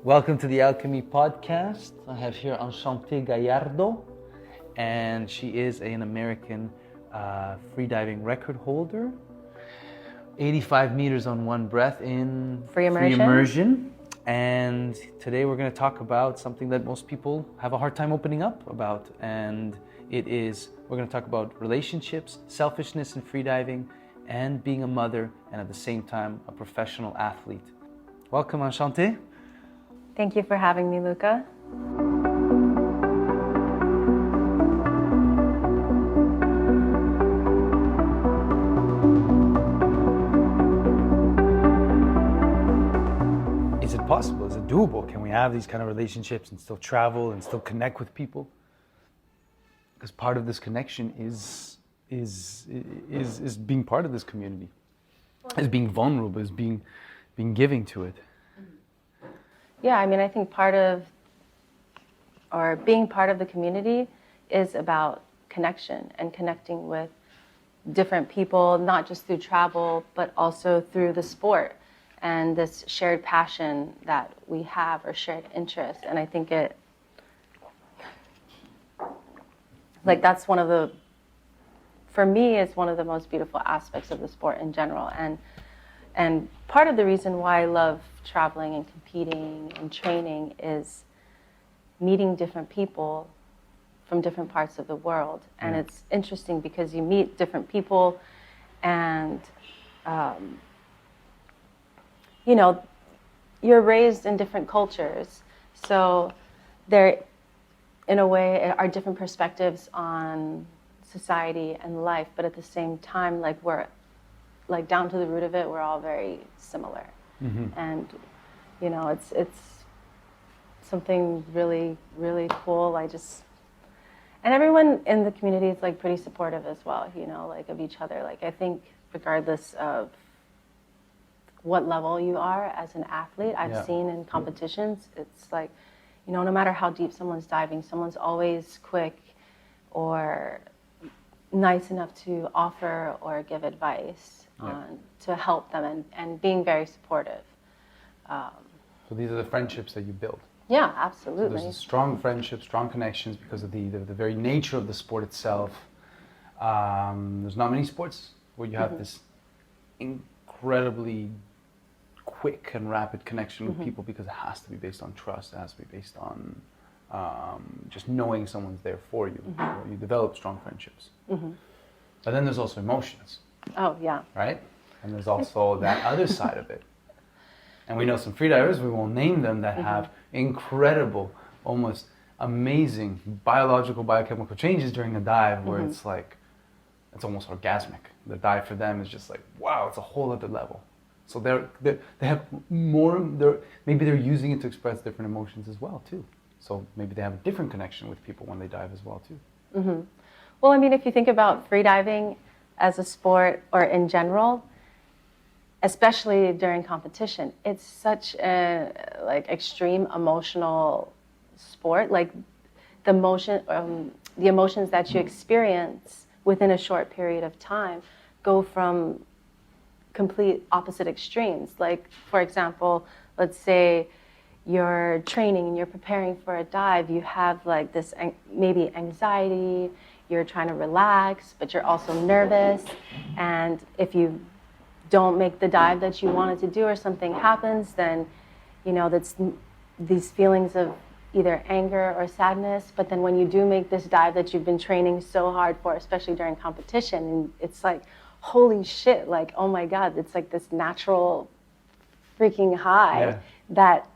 Welcome to the Alchemy Podcast. I have here Enchante Gallardo, and she is an American freediving record holder. 85 meters on one breath in free immersion. And today we're going to talk about something that most people have a hard time opening up about, and we're going to talk about relationships, selfishness in freediving, and being a mother, and at the same time a professional athlete. Welcome, Enchante. Thank you for having me, Luca. Is it possible? Is it doable? Can we have these kind of relationships and still travel and still connect with people? Because part of this connection is being part of this community, is being vulnerable, is being giving to it. Yeah, I mean, I think being part of the community is about connection and connecting with different people, not just through travel, but also through the sport and this shared passion that we have, or shared interest. And I think that's for me, it's one of the most beautiful aspects of the sport in general. And part of the reason why I love traveling and competing and training is meeting different people from different parts of the world. And it's interesting because you meet different people and, you're raised in different cultures. So there, in a way, are different perspectives on society and life. But at the same time, we're down to the root of it, we're all very similar. Mm-hmm. And, it's something really, really cool. And everyone in the community is pretty supportive as well, of each other. I think regardless of what level you are as an athlete, I've seen in competitions, it's no matter how deep someone's diving, someone's always quick or nice enough to offer or give advice to help them and being very supportive. So these are the friendships that you build. Yeah, absolutely. So there's a strong friendships, strong connections because of the very nature of the sport itself. There's not many sports where you have this incredibly quick and rapid connection with people, because it has to be based on trust. It has to be based on just knowing someone's there for you. So you develop strong friendships. But then there's also emotions. Oh, yeah. Right? And there's also that other side of it. And we know some freedivers, we won't name them, that have incredible, almost amazing biochemical changes during a dive where it's almost orgasmic. The dive for them is just wow, it's a whole other level. So they have more, maybe they're using it to express different emotions as well too. So maybe they have a different connection with people when they dive as well too. Mm-hmm. Well, I mean, if you think about freediving as a sport or in general, especially during competition, it's such a extreme emotional sport. The emotions that you experience within a short period of time go from complete opposite extremes. For example, let's say you're training and you're preparing for a dive, you have this maybe anxiety, you're trying to relax, but you're also nervous. And if you don't make the dive that you wanted to do or something happens, then, that's these feelings of either anger or sadness. But then when you do make this dive that you've been training so hard for, especially during competition, and it's holy shit, oh my God, it's this natural freaking high that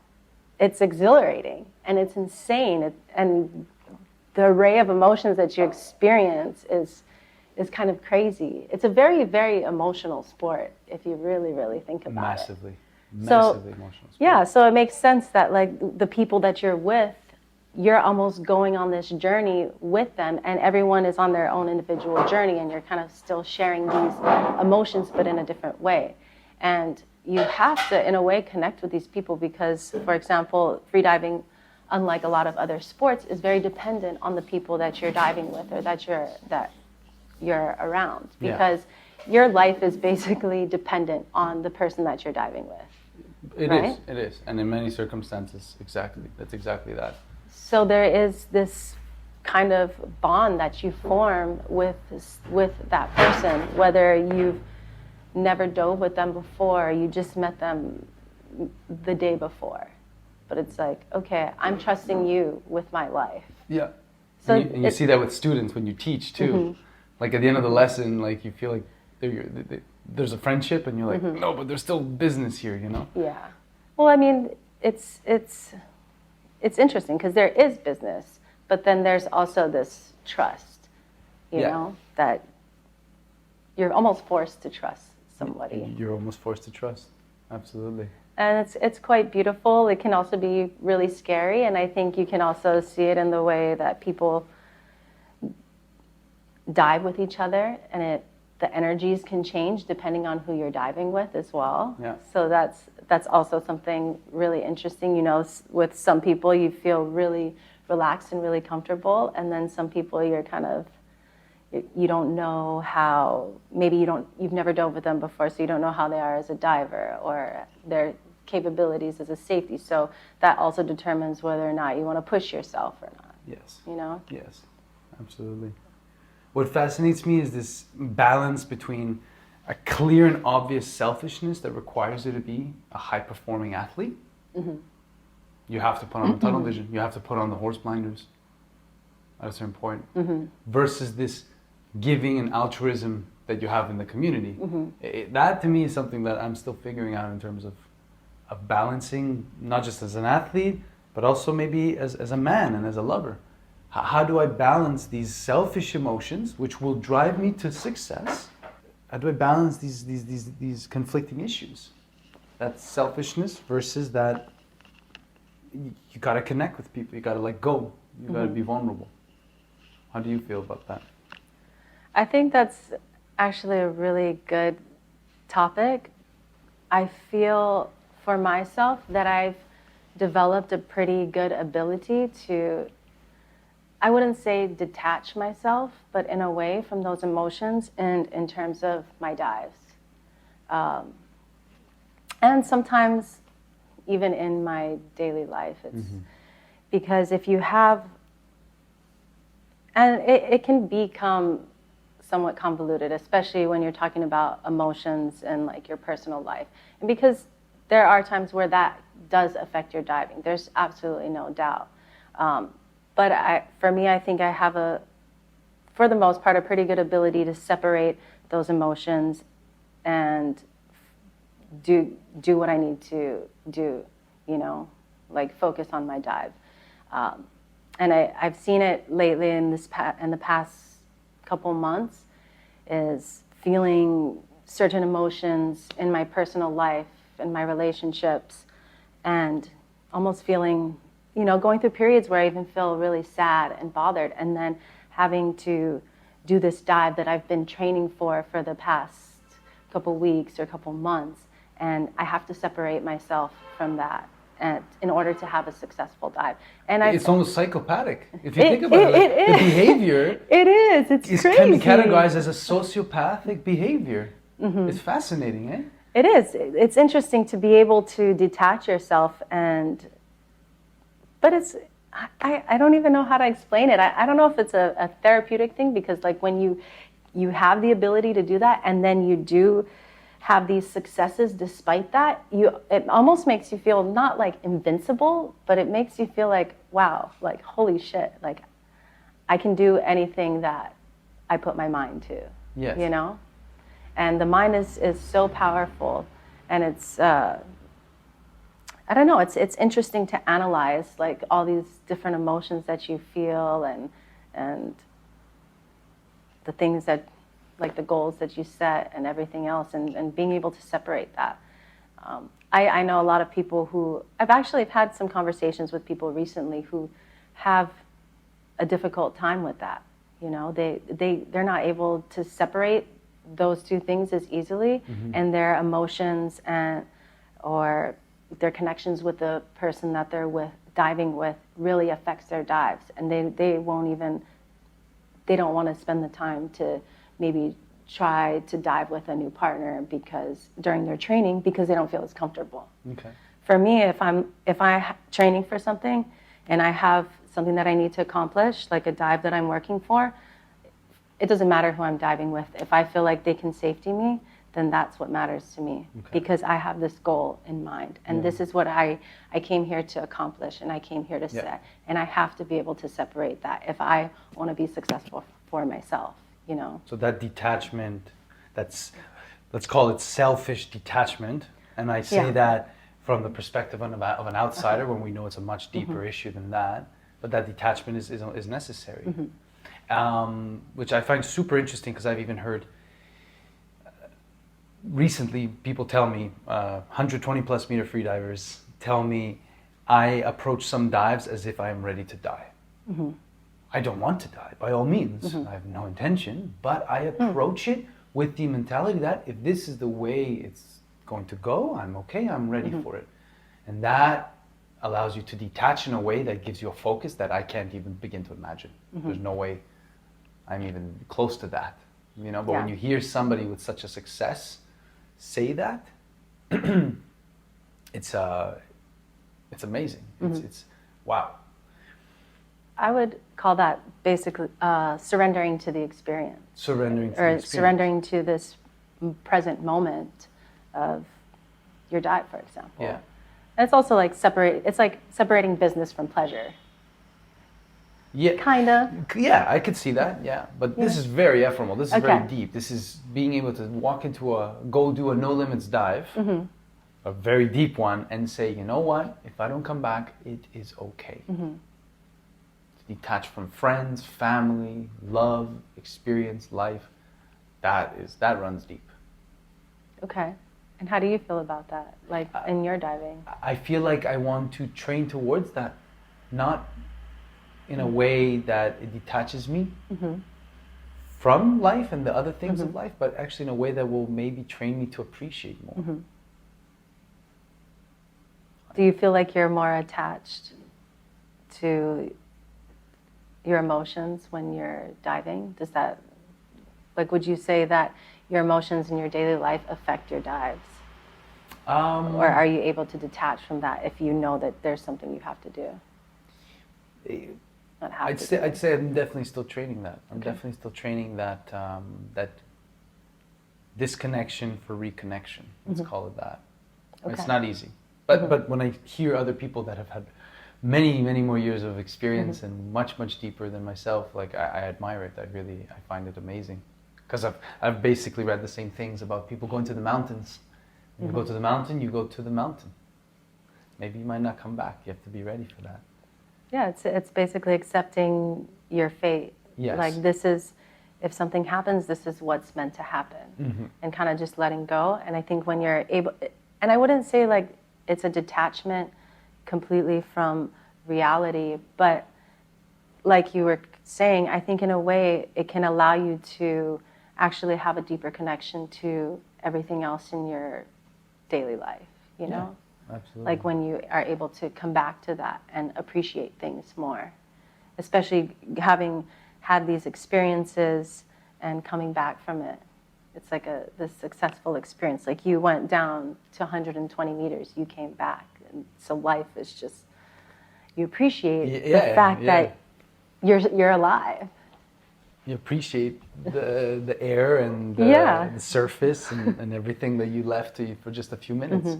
it's exhilarating and it's insane. And the array of emotions that you experience is kind of crazy. It's a very, very emotional sport if you really, really think about Massively it. Massively emotional sport. Yeah, so it makes sense that the people that you're with, you're almost going on this journey with them, and everyone is on their own individual journey, and you're kind of still sharing these emotions, but in a different way. And you have to, in a way, connect with these people because, for example, freediving, unlike a lot of other sports, is very dependent on the people that you're diving with or that you're around, because your life is basically dependent on the person that you're diving with. right? It is. And in many circumstances, that's exactly that. So there is this kind of bond that you form with that person, whether you've never dove with them before, you just met them the day before. But it's like, okay, I'm trusting you with my life. Yeah. So and you see that with students when you teach too. Mm-hmm. Like at the end of the lesson, like you feel like there's a friendship, and you're like, Mm-hmm. no, but there's still business here, you know? Yeah. Well, I mean, it's interesting because there is business, but then there's also this trust, you know, that you're almost forced to trust somebody. You're almost forced to trust. Absolutely. And it's quite beautiful. It can also be really scary, and I think you can also see it in the way that people dive with each other, and the energies can change depending on who you're diving with as well. Yeah. So that's also something really interesting. You know, with some people you feel really relaxed and really comfortable, and then some people you're kind of, you don't know how, maybe you've never dove with them before, so you don't know how they are as a diver or their capabilities as a safety. So that also determines whether or not you want to push yourself or not. Yes. You know? Yes, absolutely. What fascinates me is this balance between a clear and obvious selfishness that requires you to be a high-performing athlete. Mm-hmm. You have to put on the tunnel vision. You have to put on the horse blinders at a certain point. Mm-hmm. Versus this giving and altruism that you have in the community. Mm-hmm. That to me is something that I'm still figuring out in terms of balancing, not just as an athlete, but also maybe as a man and as a lover. How do I balance these selfish emotions, which will drive me to success? How do I balance these conflicting issues? That selfishness versus that you got to connect with people. You got to let go. You got to be vulnerable. How do you feel about that? I think that's actually a really good topic. I feel for myself that I've developed a pretty good ability to, I wouldn't say detach myself, but in a way from those emotions and in terms of my dives. And sometimes even in my daily life, it's because if you have, and it can become somewhat convoluted, especially when you're talking about emotions and like your personal life. And because there are times where that does affect your diving, there's absolutely no doubt. But for me, I think I have for the most part, a pretty good ability to separate those emotions and do what I need to do, you know, like focus on my dive. And I've seen it lately in the past couple months, is feeling certain emotions in my personal life, in my relationships, and almost feeling, you know, going through periods where I even feel really sad and bothered, and then having to do this dive that I've been training for the past couple weeks or couple months, and I have to separate myself from that in order to have a successful dive. And it's almost psychopathic if you think about it. It The is. behavior It's crazy. can be categorized as a sociopathic behavior. It's fascinating, eh? It is. It's interesting to be able to detach yourself, but it's, I don't even know how to explain it. I don't know if it's a therapeutic thing, because like when you have the ability to do that, and then you do have these successes despite that, it almost makes you feel not like invincible, but it makes you feel like, wow, like holy shit, like I can do anything that I put my mind to. Yes. You know? And the mind is so powerful, and it's I don't know, it's interesting to analyze like all these different emotions that you feel, and the things that, like the goals that you set and everything else, and being able to separate that. I know a lot of people who, I've had some conversations with people recently who have a difficult time with that. You know, they're not able to separate those two things as easily, and their emotions or their connections with the person that they're diving with really affects their dives, and they don't want to spend the time to maybe try to dive with a new partner during their training because they don't feel as comfortable. Okay. For me, if I'm training for something and I have something that I need to accomplish, like a dive that I'm working for, it doesn't matter who I'm diving with. If I feel like they can safety me, then that's what matters to me, because I have this goal in mind. And this is what I came here to accomplish, and I came here to set. And I have to be able to separate that if I want to be successful for myself, you know? So that detachment, let's call it selfish detachment. And I say that from the perspective of an outsider, when we know it's a much deeper issue than that. But that detachment is necessary. Which I find super interesting, because I've even heard recently people tell me, 120 plus meter freedivers tell me, I approach some dives as if I am ready to die. I don't want to die, by all means. I have no intention, but I approach it with the mentality that if this is the way it's going to go, I'm okay, I'm ready for it. And that allows you to detach in a way that gives you a focus that I can't even begin to imagine. There's no way I'm even close to that, you know. But when you hear somebody with such a success say that, it's amazing. It's wow. I would call that basically surrendering to the experience. Surrendering to the experience. Surrendering to this present moment of your dive, for example. Yeah. And it's also like separating business from pleasure. Yeah. Kinda. Yeah, I could see that. Yeah, but this is very ephemeral. This is very deep. This is being able to walk into go do a no limits dive, a very deep one, and say, you know what? If I don't come back, it is okay. To detach from friends, family, love, experience, life. That runs deep. Okay. And how do you feel about that? Like in your diving? I feel like I want to train towards that, not in a way that it detaches me from life and the other things of life, but actually in a way that will maybe train me to appreciate more. Do you feel like you're more attached to your emotions when you're diving? Does that, like, would you say that your emotions in your daily life affect your dives? Or are you able to detach from that if you know that there's something you have to do? I'd say I'm definitely still training that. I'm definitely still training that that disconnection for reconnection. Let's call it that. It's not easy, but when I hear other people that have had many more years of experience and much deeper than myself, like I admire it. I find it amazing, because I've basically read the same things about people going to the mountains. When you go to the mountain, you go to the mountain. Maybe you might not come back. You have to be ready for that. Yeah, it's basically accepting your fate. Yes. Like if something happens, this is what's meant to happen. And kind of just letting go. And I think when you're able, and I wouldn't say like it's a detachment completely from reality, but like you were saying, I think in a way it can allow you to actually have a deeper connection to everything else in your daily life, you know? Absolutely. Like when you are able to come back to that and appreciate things more, especially having had these experiences and coming back from it. It's like this successful experience. Like you went down to 120 meters, you came back. And so life is just, you appreciate the fact that you're alive. You appreciate the air and the surface and everything that you left for just a few minutes.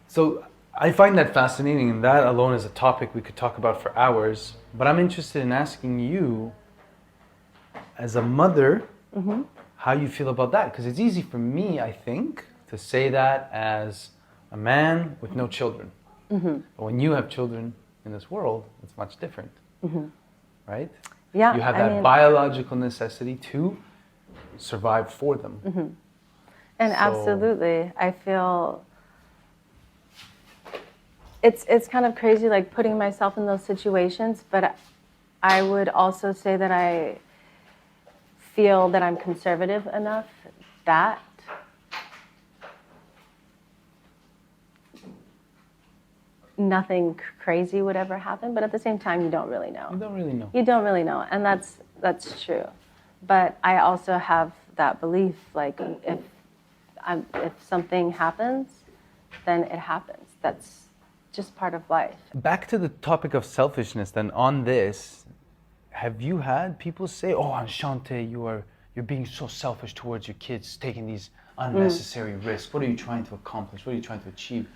So I find that fascinating, and that alone is a topic we could talk about for hours. But I'm interested in asking you, as a mother, how you feel about that. Because it's easy for me, I think, to say that as a man with no children. But when you have children in this world, it's much different, right? Yeah, you have that biological necessity to survive for them. And absolutely, I feel it's kind of crazy, like putting myself in those situations, but I would also say that I feel that I'm conservative enough that nothing crazy would ever happen, but at the same time, you don't really know. You don't really know. You don't really know, and that's true. But I also have that belief, like if something happens, then it happens. That's just part of life. Back to the topic of selfishness, then on this, have you had people say, "Oh, Enchante, you're being so selfish towards your kids, taking these unnecessary risks. What are you trying to accomplish? What are you trying to achieve?"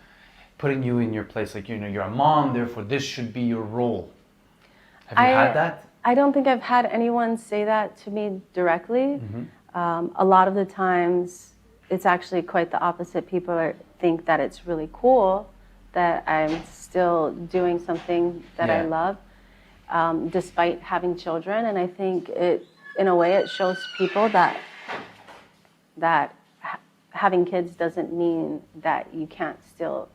Putting you in your place, like, you're a mom, therefore this should be your role. Have you had that? I don't think I've had anyone say that to me directly. A lot of the times, it's actually quite the opposite. People think that it's really cool that I'm still doing something that I love, despite having children. And I think in a way, it shows people that having kids doesn't mean that you can't still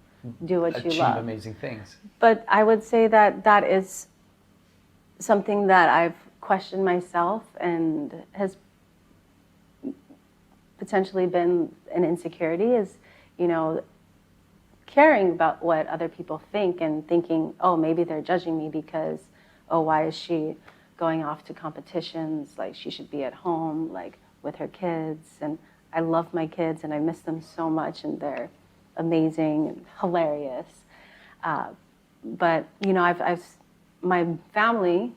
do what you love. Achieve amazing things. But I would say that is something that I've questioned myself and has potentially been an insecurity, is, caring about what other people think and thinking, oh, maybe they're judging me because, oh, why is she going off to competitions? Like, she should be at home, like, with her kids. And I love my kids and I miss them so much, and they're amazing and hilarious. But, my family,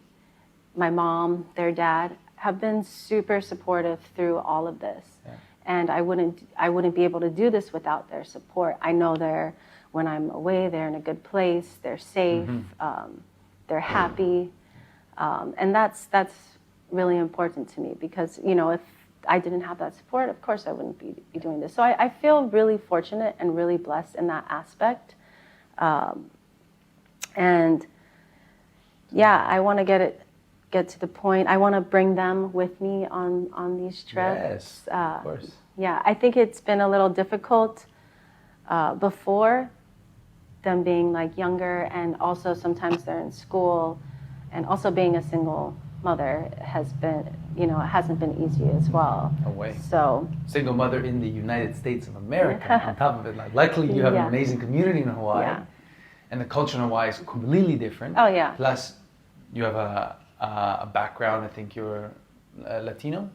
my mom, their dad, have been super supportive through all of this. Yeah. And I wouldn't be able to do this without their support. I know when I'm away, they're in a good place, they're safe, they're happy. And that's really important to me, because, if I didn't have that support, of course I wouldn't be doing this. So I feel really fortunate and really blessed in that aspect. And yeah, I want to get to the point. I want to bring them with me on these trips. Yes, of course. Yeah, I think it's been a little difficult before, them being like younger, and also sometimes they're in school, and also being a single mother has been, it hasn't been easy as well. No way. So, single mother in the United States of America. On top of it, luckily you have an amazing community in Hawaii, and the culture in Hawaii is completely different. Oh yeah. Plus, you have a background. I think you're Latino.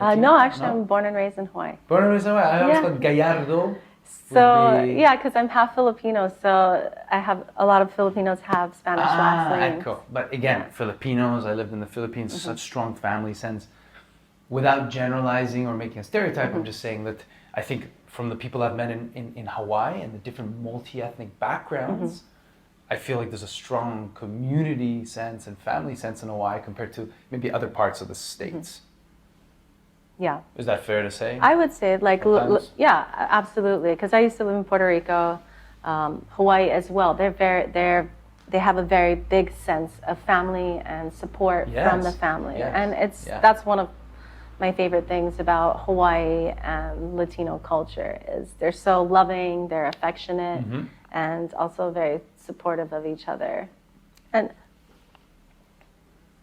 No, actually, I'm born and raised in Hawaii. Born and raised in Hawaii. I always thought Gallardo. So yeah, because I'm half Filipino, so I have a lot of Filipinos have Spanish last names. Cool. But again, Filipinos. I lived in the Philippines. Such strong family sense. Without generalizing or making a stereotype, I'm just saying that I think from the people I've met in Hawaii and the different multi-ethnic backgrounds, I feel like there's a strong community sense and family sense in Hawaii compared to maybe other parts of the States. Yeah. Is that fair to say? I would say, yeah, absolutely. Because I used to live in Puerto Rico, Hawaii as well. They have a very big sense of family and support from the family, and that's one of my favorite things about Hawaii and Latino culture is they're so loving, they're affectionate, and also very supportive of each other. And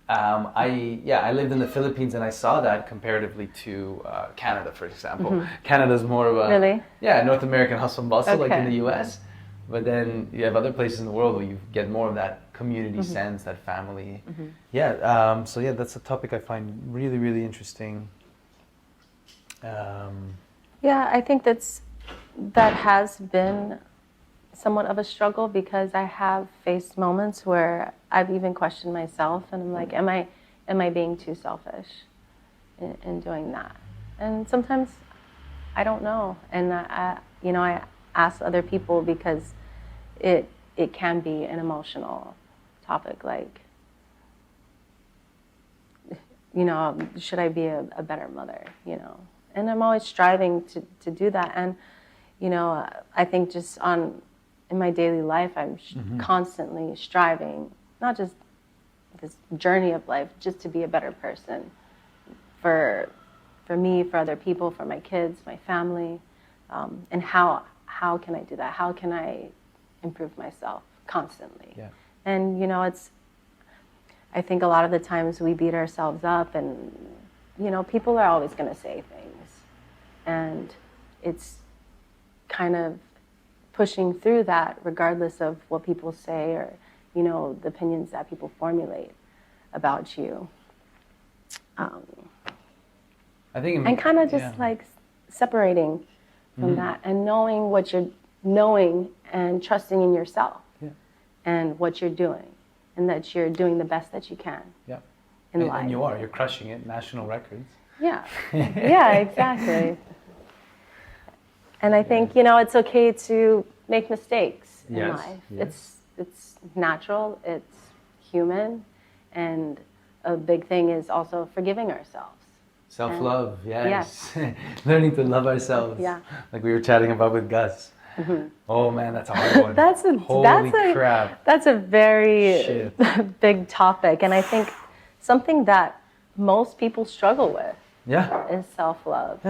I lived in the Philippines, and I saw that comparatively to Canada, for example. Canada's more of a North American hustle and bustle, like in the US. But then you have other places in the world where you get more of that community sense, that family. So that's a topic I find really, really interesting. I think that has been somewhat of a struggle, because I have faced moments where I've even questioned myself, and I'm like, am I being too selfish in doing that? And sometimes I don't know, and I ask other people, because it can be an emotional topic, like, should I be a better mother, And I'm always striving to do that, and I think just in my daily life, I'm constantly striving, not just this journey of life, just to be a better person for me, for other people, for my kids, my family. And how can I do that? How can I improve myself constantly? Yeah. And, I think a lot of the times we beat ourselves up, and, people are always going to say things. And it's kind of pushing through that regardless of what people say, or the opinions that people formulate about you. I think, and kind of just like separating from that and knowing what you're knowing and trusting in yourself and what you're doing, and that you're doing the best that you can in life. And you're crushing it, national records. Yeah, yeah, exactly. And I think, it's okay to make mistakes in life. Yes. It's natural, it's human, and a big thing is also forgiving ourselves. Self-love, yes. Learning to love ourselves. Yeah. Like we were chatting about with Gus. Oh man, that's a hard one. Holy crap. That's a very big topic. And I think something that most people struggle with is self-love.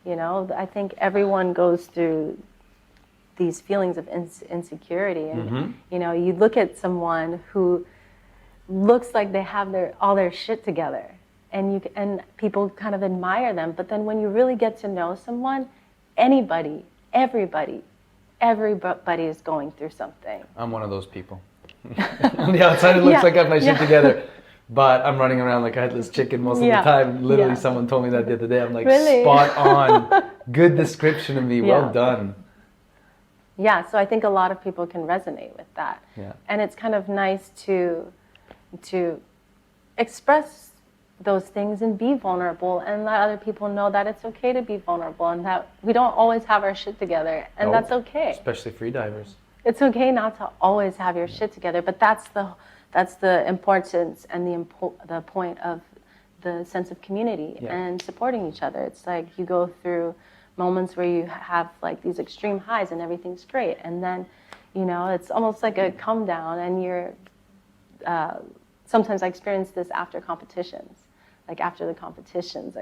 Yeah. I think everyone goes through these feelings of insecurity. And, you look at someone who looks like they have all their shit together. And people kind of admire them. But then when you really get to know someone, everybody is going through something. I'm one of those people. On the outside, it looks like I have my shit together. But I'm running around like a headless chicken most of the time. Literally, someone told me that the other day. I'm like, really? Spot on. Good description of me. Well done. Yeah, so I think a lot of people can resonate with that. Yeah. And it's kind of nice to express those things and be vulnerable and let other people know that it's okay to be vulnerable and that we don't always have our shit together, and that's okay. Especially freedivers. It's okay not to always have your shit together, but that's the importance and the point of the sense of community and supporting each other. It's like you go through moments where you have like these extreme highs and everything's great, and then it's almost like a come down, and you're sometimes I experience this after competitions. Like after the competitions,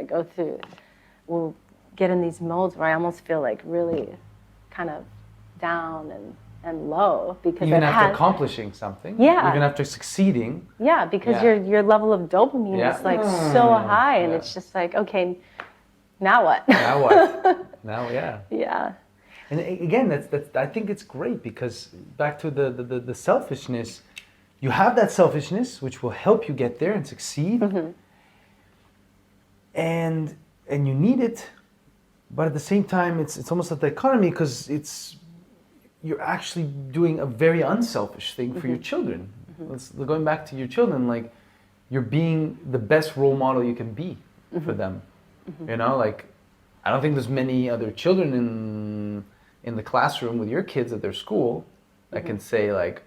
we'll get in these modes where I almost feel like really kind of down and low because even after accomplishing something, even after succeeding, because your level of dopamine is like so high, and it's just like, okay, now what? And again, that's I think it's great, because back to the selfishness, you have that selfishness which will help you get there and succeed. And you need it, but at the same time, it's almost like the economy, because you're actually doing a very unselfish thing for your children. Going back to your children, like you're being the best role model you can be for them. Like I don't think there's many other children in the classroom with your kids at their school that can say like,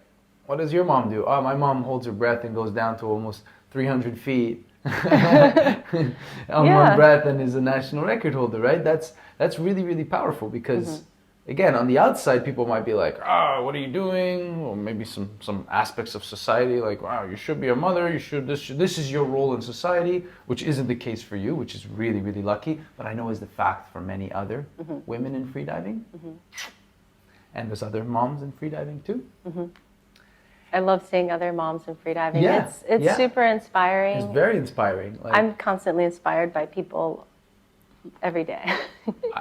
what does your mom do? Oh, my mom holds her breath and goes down to almost 300 feet. on one breath and is a national record holder, right? That's really, really powerful, because again, on the outside, people might be like, what are you doing? Or maybe some aspects of society like, wow, you should be a mother, this is your role in society, which isn't the case for you, which is really, really lucky, but I know is the fact for many other women in freediving. And there's other moms in freediving too. I love seeing other moms in freediving. It's super inspiring. It's very inspiring. Like, I'm constantly inspired by people every day.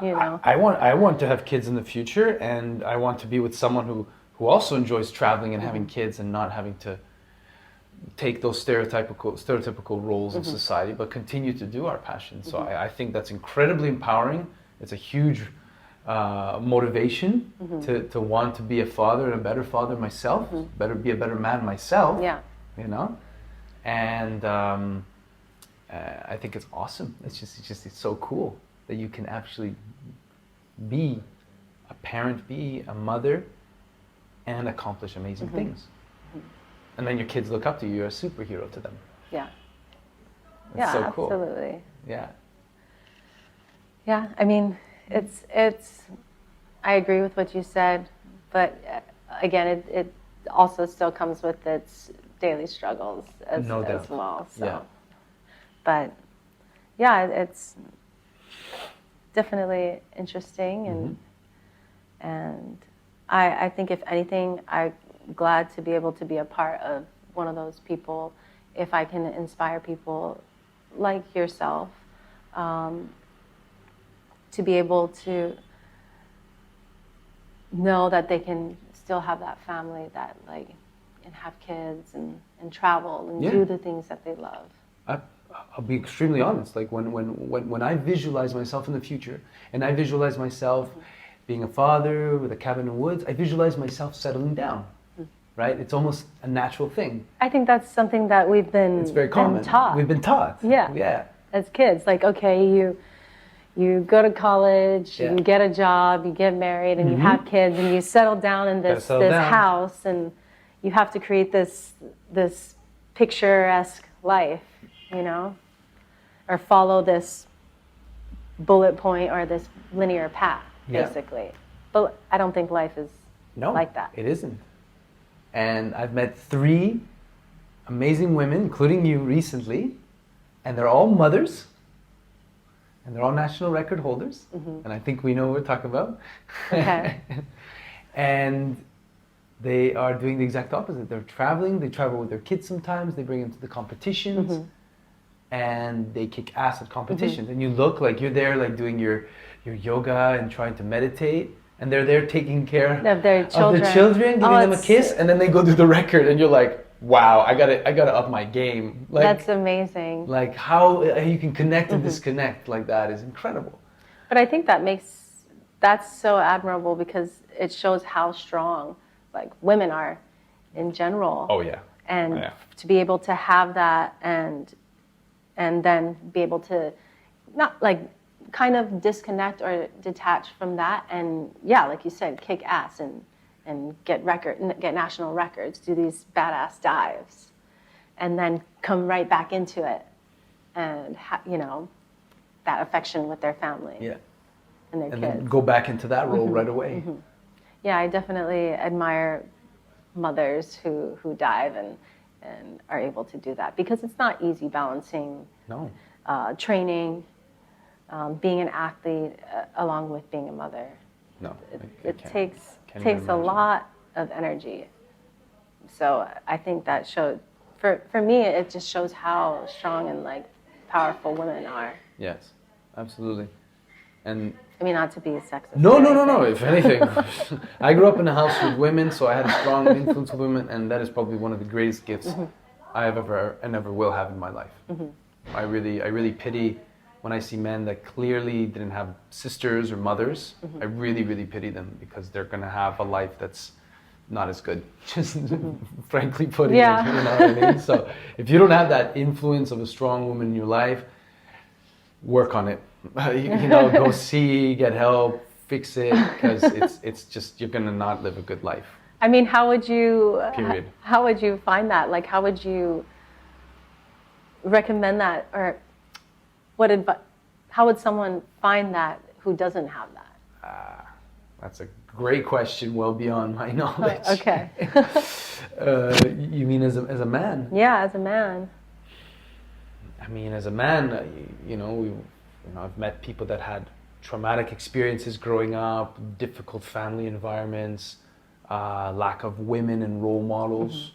I want to have kids in the future, and I want to be with someone who also enjoys traveling and having kids, and not having to take those stereotypical roles in society, but continue to do our passion. So I think that's incredibly empowering. It's a huge motivation to want to be a father and a better father myself, be a better man myself. And I think it's awesome. It's so cool that you can actually be a parent, be a mother, and accomplish amazing things. And then your kids look up to you. You're a superhero to them. It's so cool. Absolutely. Yeah. I mean, it's I agree with what you said, but again, it also still comes with its daily struggles as well. So, but it's definitely interesting, and I think if anything, I'm glad to be able to be a part of one of those people, if I can inspire people like yourself. To be able to know that they can still have that family, that like, and have kids and travel and do the things that they love. I'll be extremely honest. Like when I visualize myself in the future, and I visualize myself being a father with a cabin in the woods, I visualize myself settling down. Right? It's almost a natural thing. I think that's something that we've been, it's very common. Taught. We've been taught. Yeah. As kids, like, okay, you go to college, you get a job, you get married, and you have kids, and you settle down in this house, and you have to create this picturesque life, you know, or follow this bullet point or this linear path, basically. But I don't think life is like that. It isn't. And I've met 3 amazing women, including you recently, and they're all mothers, and they're all national record holders, and I think we know what we're talking about. Okay. And they are doing the exact opposite. They're traveling, they travel with their kids sometimes, they bring them to the competitions, and they kick ass at competitions. And you look like you're there like doing your yoga and trying to meditate, and they're there taking care of their children, giving them a kiss, and then they go do the record, and you're like, wow, I gotta up my game. Like, that's amazing. Like how you can connect and disconnect like that is incredible. But I think that's so admirable because it shows how strong like women are in general. Oh yeah. And to be able to have that and then be able to not like kind of disconnect or detach from that, and like you said, kick ass and get national records, do these badass dives, and then come right back into it, and that affection with their family, and their kids, then go back into that role right away. Yeah, I definitely admire mothers who dive and are able to do that, because it's not easy balancing training. Being an athlete along with being a mother. No, it takes a lot of energy. So I think that showed, for me, it just shows how strong and like powerful women are. Yes, absolutely. And I mean, not to be sexist. No. If anything, I grew up in a house with women, so I had a strong influence of women, and that is probably one of the greatest gifts I have ever and ever will have in my life. I really pity when I see men that clearly didn't have sisters or mothers. I really, really pity them, because they're going to have a life that's not as good, just frankly putting it, you know what I mean? So if you don't have that influence of a strong woman in your life, work on it. Go see, get help, fix it, because it's just, you're going to not live a good life. I mean, how would you find that? Like, how would you recommend that, or how would someone find that who doesn't have that? That's a great question, well beyond my knowledge. Okay. You mean as a man? Yeah, as a man. I mean, as a man, I've met people that had traumatic experiences growing up, difficult family environments, lack of women and role models,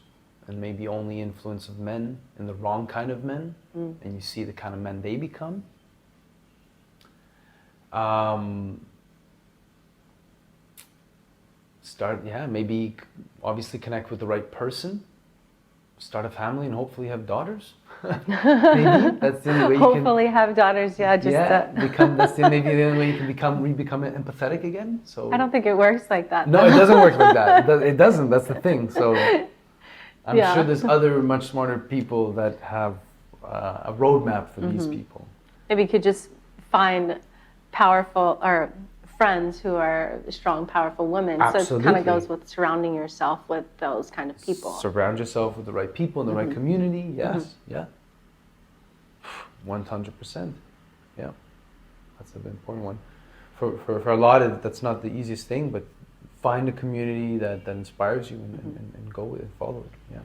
and maybe only influence of men, and the wrong kind of men, and you see the kind of men they become. Maybe obviously connect with the right person, start a family, and hopefully have daughters. Maybe that's the only way hopefully have daughters, that's maybe the only way you can become empathetic again. So I don't think it works like that. No, it doesn't work like that. It doesn't. That's the thing. So I'm sure there's other much smarter people that have a roadmap for these people. Maybe you could just find powerful or friends who are strong, powerful women. Absolutely. So it kind of goes with surrounding yourself with those kind of people. Surround yourself with the right people in the right community. Yes, 100%. Yeah, that's an important one. For a lot, that's not the easiest thing, but find a community that inspires you and go with it, follow it.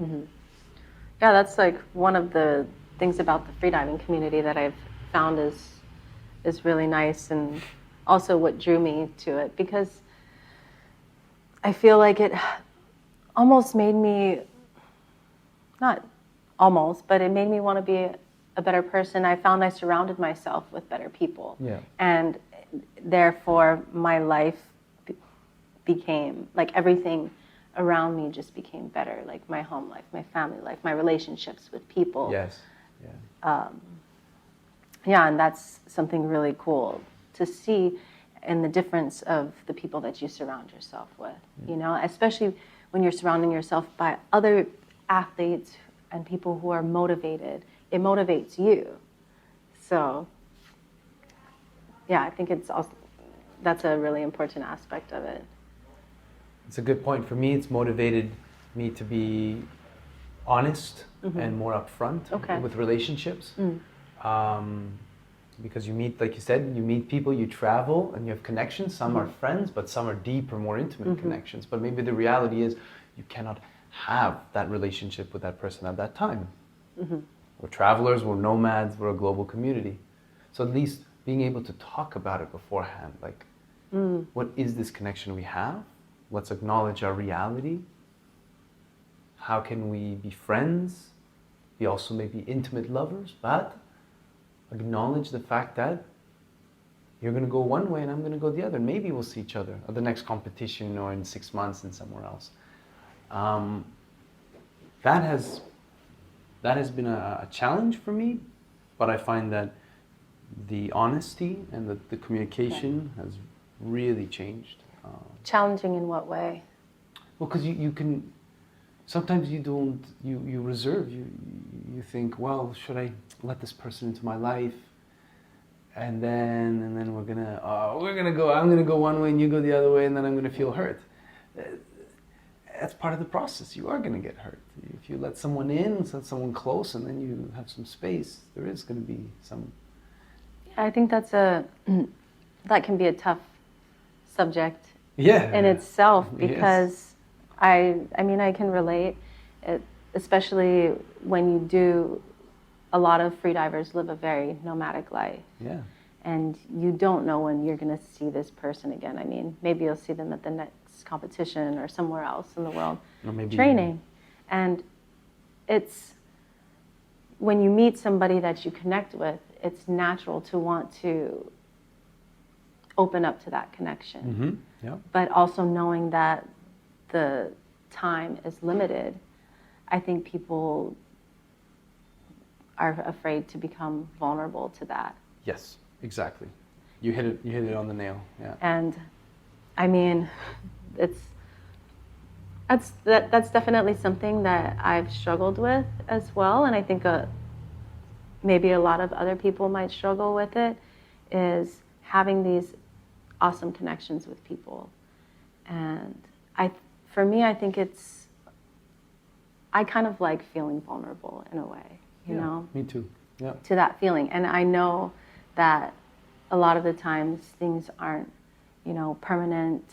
Yeah, that's like one of the things about the freediving community that I've found is really nice, and also what drew me to it, because I feel like it almost made me, not almost, but it made me want to be a better person. I found I surrounded myself with better people. Yeah. And therefore my life became, like everything around me just became better. Like my home life, my family life, my relationships with people. Yes. Yeah, and that's something really cool to see in the difference of the people that you surround yourself with, especially when you're surrounding yourself by other athletes and people who are motivated. It motivates you. So, yeah, I think that's a really important aspect of it. It's a good point. For me, it's motivated me to be honest and more upfront with relationships. Because you meet, like you said, you meet people, you travel, and you have connections. Some are friends, but some are deeper, more intimate connections. But maybe the reality is you cannot have that relationship with that person at that time. We're travelers, we're nomads, we're a global community. So at least being able to talk about it beforehand, like, what is this connection we have? Let's acknowledge our reality. How can we be friends? Be also maybe intimate lovers, but acknowledge the fact that you're going to go one way and I'm going to go the other. Maybe we'll see each other at the next competition or in 6 months and somewhere else. That has been a challenge for me, but I find that the honesty and the communication has really changed. Challenging in what way? Well, because you can, sometimes you reserve, you think, well, should I let this person into my life? And then I'm gonna go one way and you go the other way, and then I'm gonna feel hurt. That's part of the process. You are gonna get hurt. If you let someone in, let someone close, and then you have some space, there is gonna be some. Yeah, I think that can be a tough subject in itself, because I mean, I can relate, especially when you do. A lot of freedivers live a very nomadic life. Yeah. And you don't know when you're going to see this person again. I mean, maybe you'll see them at the next competition or somewhere else in the world, or maybe training. And it's when you meet somebody that you connect with, it's natural to want to open up to that connection. But also knowing that the time is limited, I think people are afraid to become vulnerable to that. Yes, exactly. You hit it on the nail. Yeah. And I mean, that's definitely something that I've struggled with as well, and I think maybe a lot of other people might struggle with it, is having these awesome connections with people. And for me, I think I kind of like feeling vulnerable in a way. You know? Me too. Yeah. To that feeling. And I know that a lot of the times things aren't, permanent,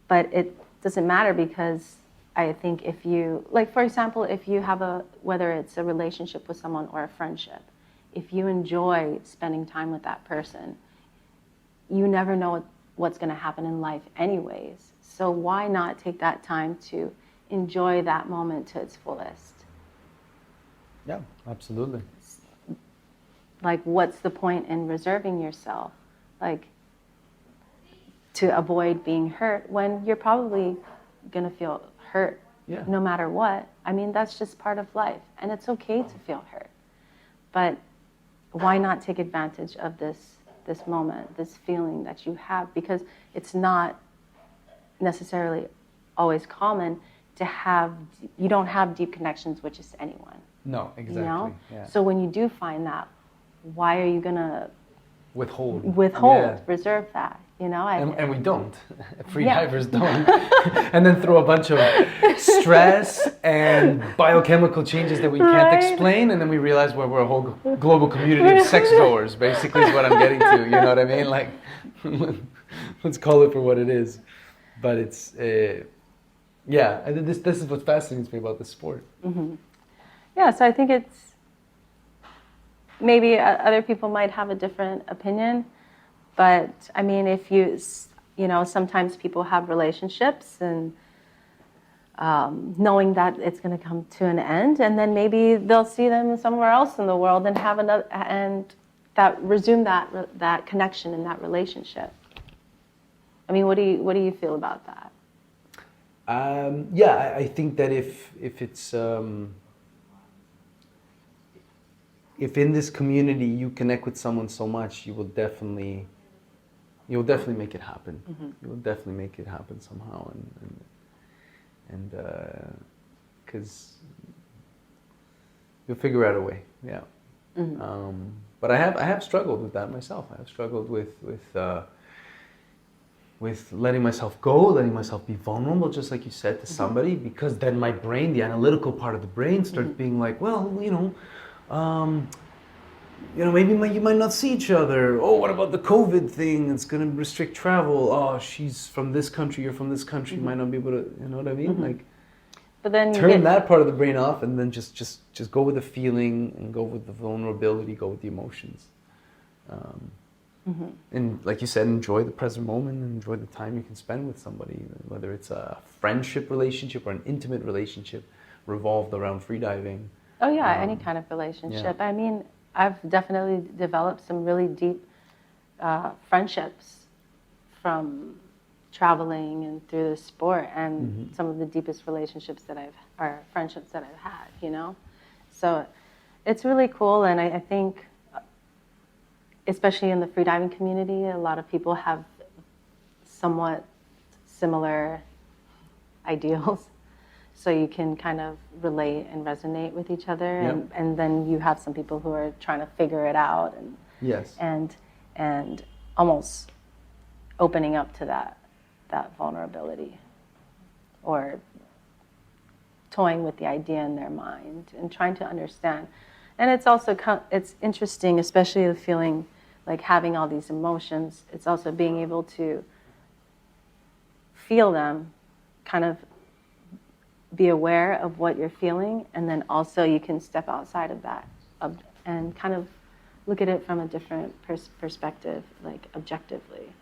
but it doesn't matter, because I think if you, like, for example, if you have whether it's a relationship with someone or a friendship, if you enjoy spending time with that person, you never know what's going to happen in life anyways. So why not take that time to enjoy that moment to its fullest? Yeah, absolutely. Like, what's the point in reserving yourself, like, to avoid being hurt when you're probably going to feel hurt no matter what? I mean, that's just part of life, and it's okay to feel hurt. But why not take advantage of this moment, this feeling that you have? Because it's not necessarily always common to have, you don't have deep connections with just anyone. No, exactly. Yeah. So when you do find that, why are you going to withhold, reserve that, And we don't. Freedivers don't. And then throw a bunch of stress and biochemical changes that we can't explain, and then we realize we're a whole global community of sex goers, basically, is what I'm getting to. You know what I mean? Like, let's call it for what it is. But it's, this is what fascinates me about this sport. Mm-hmm. Yeah, so I think it's, maybe other people might have a different opinion, but I mean, if sometimes people have relationships and knowing that it's going to come to an end, and then maybe they'll see them somewhere else in the world and have another, and resume that connection in that relationship. I mean, what do you feel about that? I think that if it's if in this community you connect with someone so much, you'll definitely make it happen. You will definitely make it happen somehow, and because you'll figure out a way. Yeah. But I have struggled with that myself. I have struggled with letting myself go, letting myself be vulnerable, just like you said, to somebody, because then my brain, the analytical part of the brain, starts being like, well, maybe you might not see each other. Oh, what about the COVID thing? It's going to restrict travel. Oh, she's from this country, you're from this country, you might not be able to, you know what I mean? Like, but then turn that part of the brain off, and then just go with the feeling, and go with the vulnerability, go with the emotions. And like you said, enjoy the present moment, and enjoy the time you can spend with somebody, whether it's a friendship relationship or an intimate relationship revolved around freediving. Oh yeah, any kind of relationship. Yeah. I mean, I've definitely developed some really deep friendships from traveling and through the sport, and some of the deepest friendships that I've had, So it's really cool, and I think, especially in the freediving community, a lot of people have somewhat similar ideals. So you can kind of relate and resonate with each other, and then you have some people who are trying to figure it out, and almost opening up to that vulnerability, or toying with the idea in their mind and trying to understand. And it's also it's interesting, especially the feeling like having all these emotions. It's also being able to feel them, kind of be aware of what you're feeling, and then also you can step outside of that and kind of look at it from a different perspective, like objectively.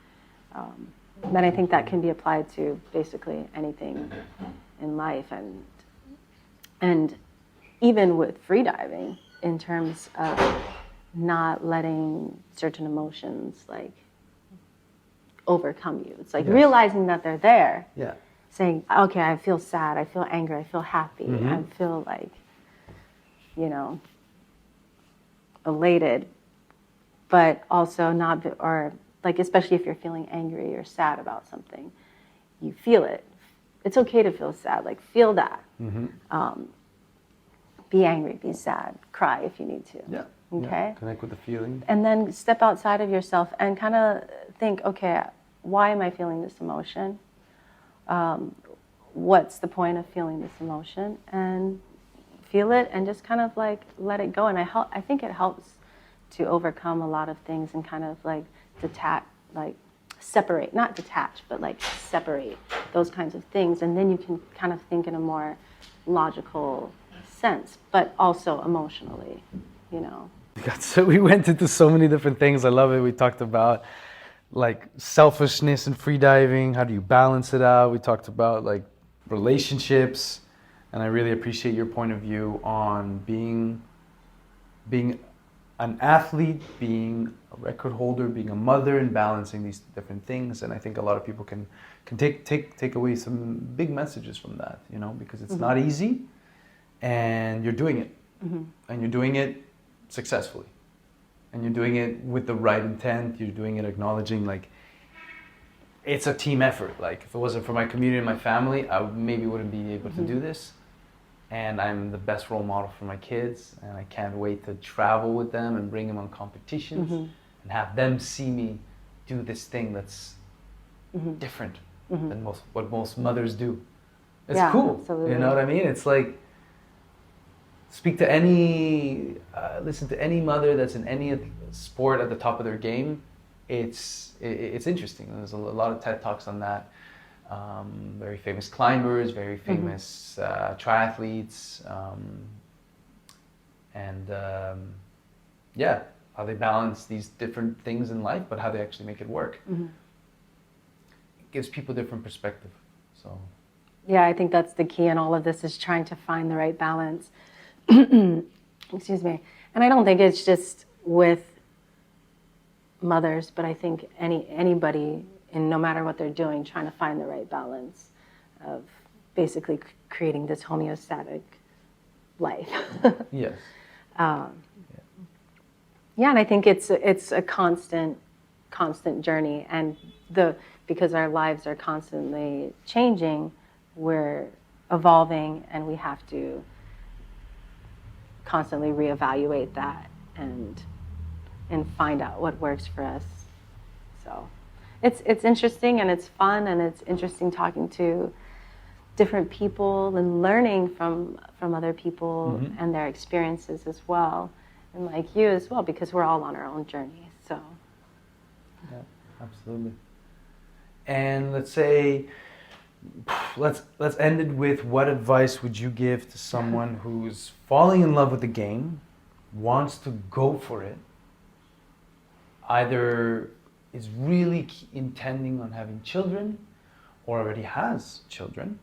Then I think that can be applied to basically anything in life, and even with freediving, in terms of not letting certain emotions like overcome you. It's like realizing that they're there. Yeah. Saying, okay, I feel sad, I feel angry, I feel happy, I feel like, elated, but also not, or like, especially if you're feeling angry or sad about something, you feel it. It's okay to feel sad, like feel that. Be angry, be sad, cry if you need to. Yeah. Okay? Yeah. Connect with the feeling. And then step outside of yourself and kind of think, okay, why am I feeling this emotion? What's the point of feeling this emotion? And feel it and just kind of like let it go. And I think it helps to overcome a lot of things and kind of like separate, not detach, but like separate those kinds of things. And then you can kind of think in a more logical sense, but also emotionally, So we went into so many different things. I love it. We talked about like selfishness and freediving. How do you balance it out? We talked about like relationships, and I really appreciate your point of view on being an athlete, being a record holder, being a mother, and balancing these different things. And I think a lot of people can take away some big messages from that, because it's not easy, and you're doing it, and you're doing it successfully, and you're doing it with the right intent. You're doing it acknowledging like it's a team effort. Like if it wasn't for my community and my family, I maybe wouldn't be able to do this. And I'm the best role model for my kids, and I can't wait to travel with them and bring them on competitions and have them see me do this thing that's different than what most mothers do. It's cool. Absolutely. You know what I mean? It's like, listen to any mother that's in any sport at the top of their game. It's interesting. There's a lot of TED Talks on that. Very famous climbers, very famous triathletes, how they balance these different things in life, but how they actually make it work. It gives people different perspective. So, yeah, I think that's the key in all of this, is trying to find the right balance. Excuse me. And I don't think it's just with mothers, but I think anybody, and no matter what they're doing, trying to find the right balance of basically creating this homeostatic life. Yes. Yeah, and I think it's a constant journey, and because our lives are constantly changing, we're evolving, and we have to constantly reevaluate that and find out what works for us. So it's interesting, and it's fun, and it's interesting talking to different people and learning from other people and their experiences as well, and like you as well, because we're all on our own journey. So yeah, absolutely. And let's say, let's end it with, what advice would you give to someone who's falling in love with the game, wants to go for it, either is really intending on having children or already has children,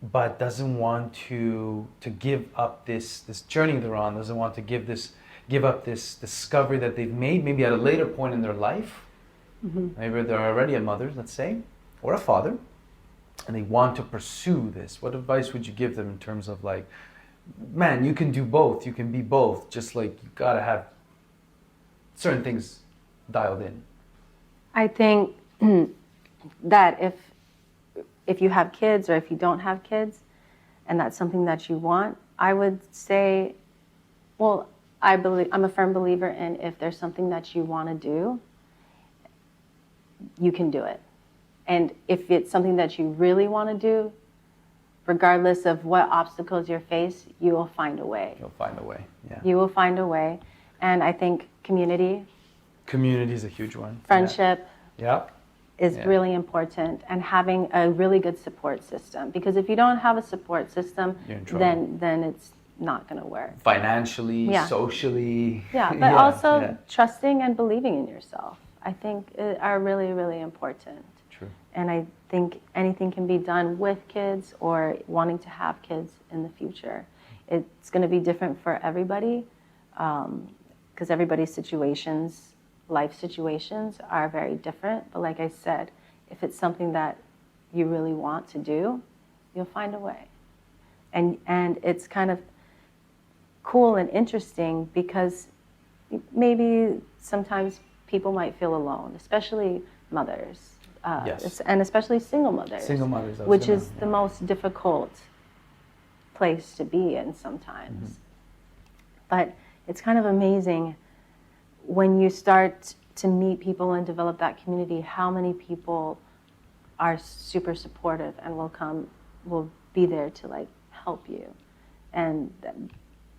but doesn't want to give up this journey they're on, doesn't want to give up this discovery that they've made, maybe at a later point in their life. Maybe they're already a mother, let's say, or a father, and they want to pursue this. What advice would you give them in terms of like, man, you can do both, you can be both, just like you gotta have certain things dialed in? I think that if you have kids or if you don't have kids, and that's something that you want, I would say, well, I'm a firm believer in, if there's something that you want to do, you can do it. And if it's something that you really want to do, regardless of what obstacles you face, you will find a way. You'll find a way, yeah. You will find a way. And I think community is a huge one. Friendship is Yeah. really important, and having a really good support system. Because if you don't have a support system, You're in trouble. then it's not going to work. Financially, socially. Yeah, but also trusting and believing in yourself, I think, are really, really important. True. And I think anything can be done with kids or wanting to have kids in the future. It's going to be different for everybody, because everybody's life situations are very different. But like I said, if it's something that you really want to do, you'll find a way. And it's kind of cool and interesting, because maybe sometimes people might feel alone, especially mothers, and especially single mothers. Single mothers, which is the most difficult place to be in sometimes. But it's kind of amazing when you start to meet people and develop that community, how many people are super supportive and will be there to like help you, and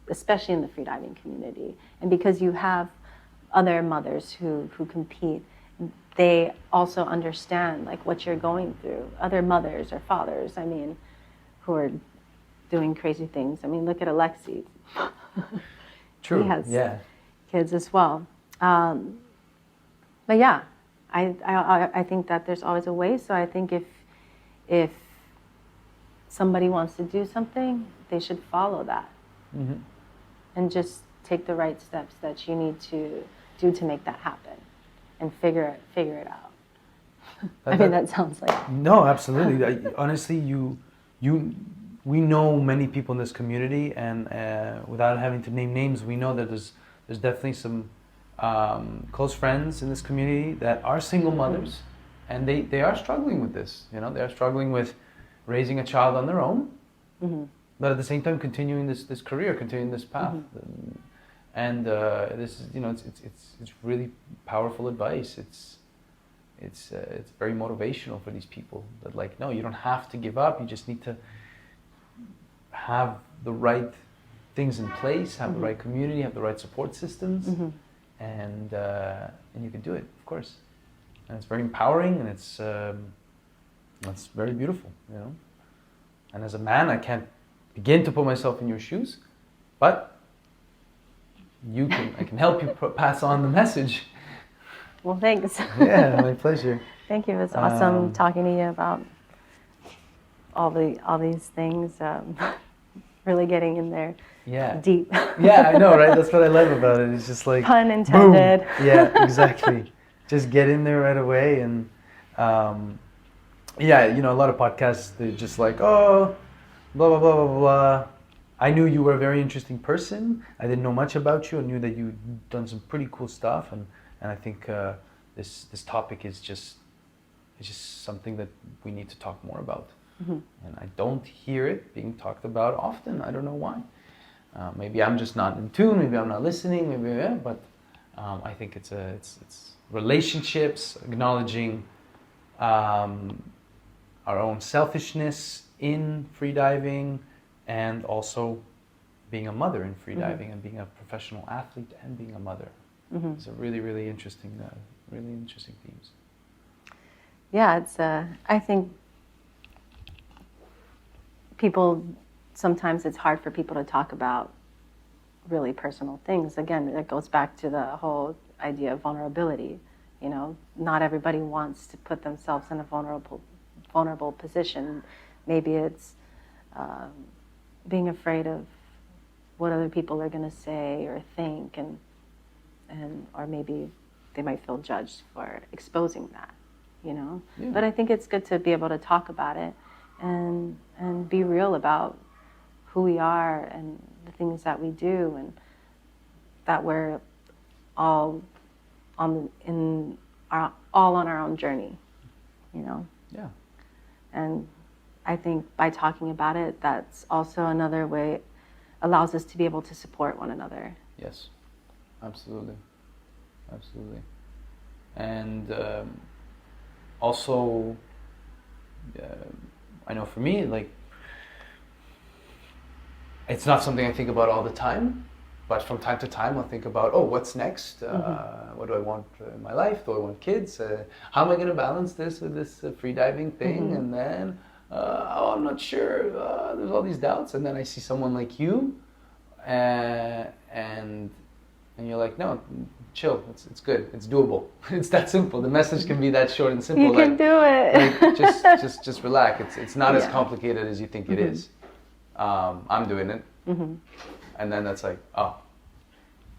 especially in the freediving community. And because you have other mothers who compete, they also understand like what you're going through. Other mothers or fathers, I mean, who are doing crazy things. I mean, look at Alexi. True. He has kids as well. But yeah, I think that there's always a way. So I think if somebody wants to do something, they should follow that, and just take the right steps that you need to do to make that happen, and figure it out. I mean, that sounds like... No, absolutely. Honestly, we know many people in this community, and without having to name names, we know that there's definitely some close friends in this community that are single mothers, and they are struggling with this. You know, they are struggling with raising a child on their own, but at the same time continuing this career, continuing this path. And this is, it's really powerful advice. It's very motivational for these people. That like, no, you don't have to give up. You just need to have the right things in place, have the right community, have the right support systems, and you can do it, of course. And it's very empowering, and it's very beautiful, you know. And as a man, I can't begin to put myself in your shoes, but I can help you pass on the message. Well, thanks. Yeah, my pleasure. Thank you. It was awesome talking to you about all these things. Really getting in there deep. Yeah, I know, right? That's what I love about it. It's just like... Pun intended. Boom. Yeah, exactly. Just get in there right away. And a lot of podcasts, they're just like, oh, blah, blah, blah, blah, blah. I knew you were a very interesting person. I didn't know much about you. I knew that you'd done some pretty cool stuff, and I think this topic is just something that we need to talk more about. And I don't hear it being talked about often. I don't know why. Maybe I'm just not in tune. Maybe I'm not listening. But I think it's relationships, acknowledging our own selfishness in freediving, and also being a mother in freediving, and being a professional athlete and being a mother. It's a really, really interesting themes. Yeah, it's. I think sometimes it's hard for people to talk about really personal things. Again, it goes back to the whole idea of vulnerability. You know, not everybody wants to put themselves in a vulnerable position. Maybe it's being afraid of what other people are going to say or think, and or maybe they might feel judged for exposing that. You know, but I think it's good to be able to talk about it and be real about who we are and the things that we do, and that we're all on our own journey, you know. Yeah. And I think by talking about it, that's also another way, allows us to be able to support one another. Yes, absolutely. And also, I know for me, like, it's not something I think about all the time, but from time to time I'll think about, what's next? What do I want in my life? Do I want kids? How am I going to balance this with this freediving thing? And then, I'm not sure. There's all these doubts. And then I see someone like you, and you're like, no, chill. It's good. It's doable. It's that simple. The message can be that short and simple. You can do it. Like, just relax. It's not as complicated as you think it is. I'm doing it. And then that's like,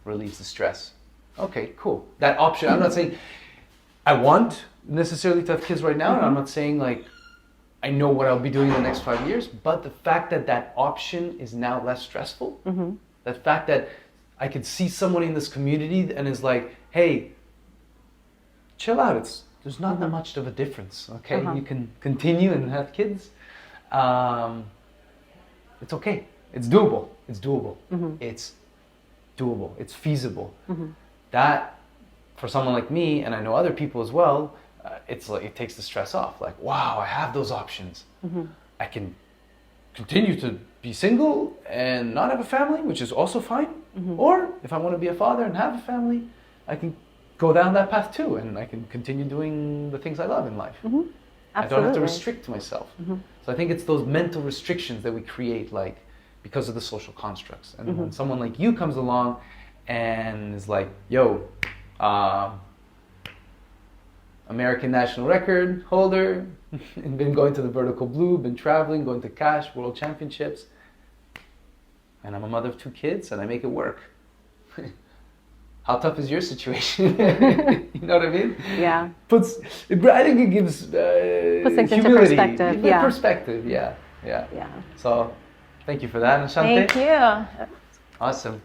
relieves the stress. Okay, cool. That option, I'm not saying I want necessarily to have kids right now, and I'm not saying like I know what I'll be doing in the next 5 years, but the fact that option is now less stressful, that fact that I could see someone in this community and is like, hey, chill out, there's not that much of a difference, okay? You can continue and have kids. It's okay. It's doable. It's doable. It's feasible. That, for someone like me, and I know other people as well, it's like it takes the stress off. Like, wow, I have those options. I can continue to be single and not have a family, which is also fine. Or if I want to be a father and have a family, I can go down that path too, and I can continue doing the things I love in life. I don't have to restrict myself. So I think it's those mental restrictions that we create, like, because of the social constructs. And when someone like you comes along and is like, yo, American national record holder, and been going to the vertical blue, been traveling, going to Cash, world championships, and I'm a mother of 2 kids, and I make it work. How tough is your situation? You know what I mean? Yeah. I think it gives puts things into humility. perspective. Perspective, yeah. So, thank you for that, Enchante. Thank you. Awesome.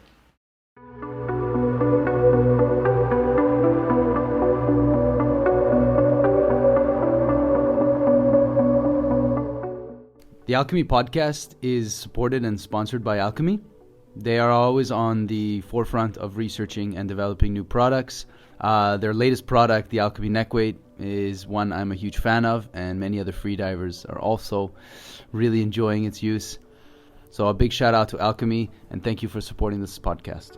The Alchemy Podcast is supported and sponsored by Alchemy. They are always on the forefront of researching and developing new products. Their latest product, the Alchemy Neckweight, is one I'm a huge fan of, and many other freedivers are also really enjoying its use. So a big shout out to Alchemy, and thank you for supporting this podcast.